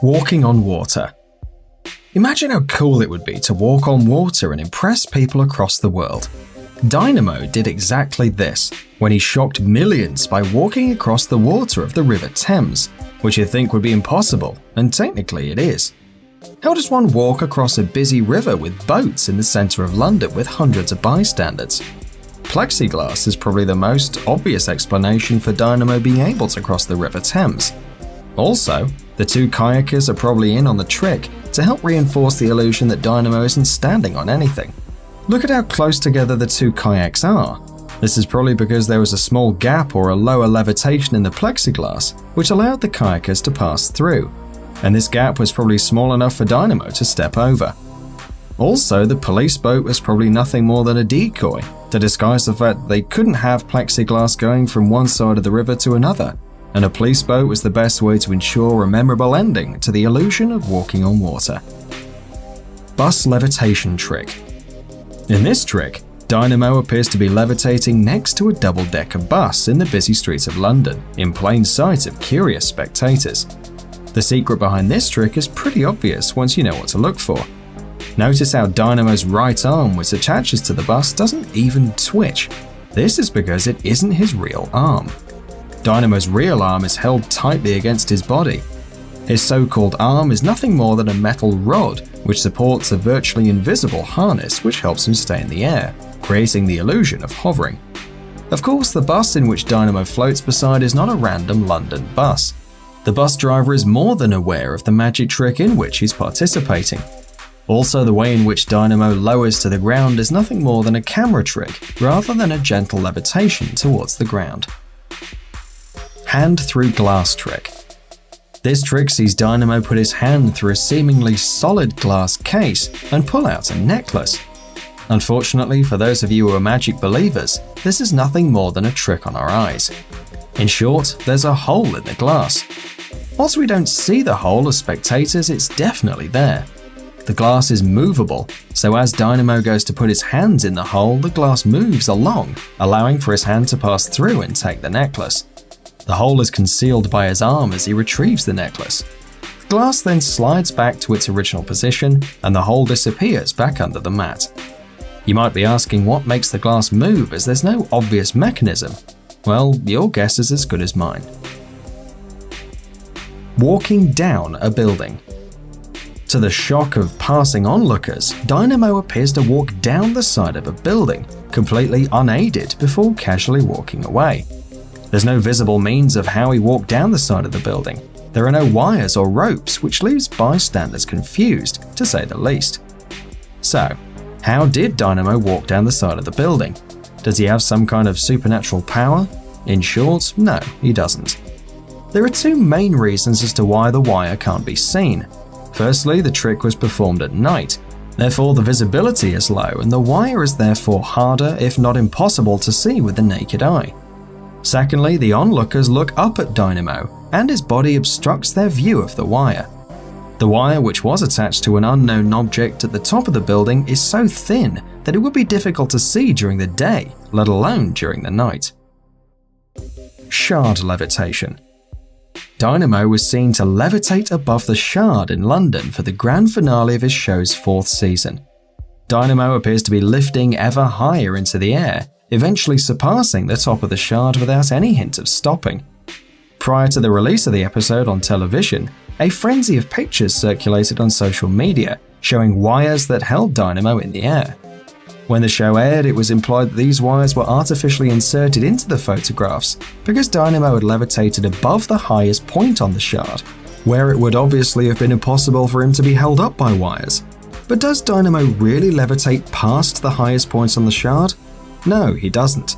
Walking on water. Imagine how cool it would be to walk on water and impress people across the world. Dynamo did exactly this when he shocked millions by walking across the water of the River Thames, which you'd think would be impossible, and technically it is. How does one walk across a busy river with boats in the centre of London with hundreds of bystanders? Plexiglass is probably the most obvious explanation for Dynamo being able to cross the River Thames. Also, the two kayakers are probably in on the trick to help reinforce the illusion that Dynamo isn't standing on anything. Look at how close together the two kayaks are. This is probably because there was a small gap or a lower levitation in the plexiglass, which allowed the kayakers to pass through, and this gap was probably small enough for Dynamo to step over. Also, the police boat was probably nothing more than a decoy to disguise the fact that they couldn't have plexiglass going from one side of the river to another, and a police boat was the best way to ensure a memorable ending to the illusion of walking on water. Bus levitation trick. In this trick, Dynamo appears to be levitating next to a double-decker bus in the busy streets of London, in plain sight of curious spectators. The secret behind this trick is pretty obvious once you know what to look for. Notice how Dynamo's right arm, which attaches to the bus, doesn't even twitch. This is because it isn't his real arm. Dynamo's real arm is held tightly against his body. His so-called arm is nothing more than a metal rod which supports a virtually invisible harness which helps him stay in the air, creating the illusion of hovering. Of course, the bus in which Dynamo floats beside is not a random London bus. The bus driver is more than aware of the magic trick in which he's participating. Also, the way in which Dynamo lowers to the ground is nothing more than a camera trick rather than a gentle levitation towards the ground. Hand through glass trick. This trick sees Dynamo put his hand through a seemingly solid glass case and pull out a necklace. Unfortunately, for those of you who are magic believers, this is nothing more than a trick on our eyes. In short, there's a hole in the glass. Whilst we don't see the hole as spectators, it's definitely there. The glass is movable, so as Dynamo goes to put his hands in the hole, the glass moves along, allowing for his hand to pass through and take the necklace. The hole is concealed by his arm as he retrieves the necklace. The glass then slides back to its original position, and the hole disappears back under the mat. You might be asking what makes the glass move, as there's no obvious mechanism. Well, your guess is as good as mine. Walking down a building. To the shock of passing onlookers, Dynamo appears to walk down the side of a building, completely unaided, before casually walking away. There's no visible means of how he walked down the side of the building. There are no wires or ropes, which leaves bystanders confused, to say the least. So, how did Dynamo walk down the side of the building? Does he have some kind of supernatural power? In short, no, he doesn't. There are two main reasons as to why the wire can't be seen. Firstly, the trick was performed at night. Therefore, the visibility is low, and the wire is therefore harder, if not impossible, to see with the naked eye. Secondly, the onlookers look up at Dynamo, and his body obstructs their view of the wire. The wire, which was attached to an unknown object at the top of the building, is so thin that it would be difficult to see during the day, let alone during the night. Shard levitation. Dynamo was seen to levitate above the Shard in London for the grand finale of his show's 4th season. Dynamo appears to be lifting ever higher into the air, eventually surpassing the top of the Shard without any hint of stopping. Prior to the release of the episode on television, a frenzy of pictures circulated on social media showing wires that held Dynamo in the air. When the show aired, it was implied that these wires were artificially inserted into the photographs because Dynamo had levitated above the highest point on the Shard, where it would obviously have been impossible for him to be held up by wires. But does Dynamo really levitate past the highest points on the Shard? No, he doesn't.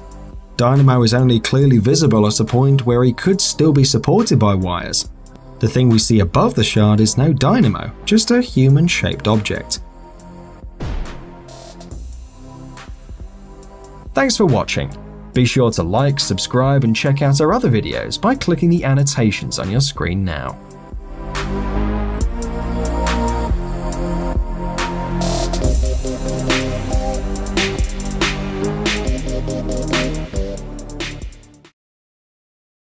Dynamo is only clearly visible at a point where he could still be supported by wires. The thing we see above the Shard is no Dynamo, just a human-shaped object. Thanks for watching. Be sure to like, subscribe, and check out our other videos by clicking the annotations on your screen now.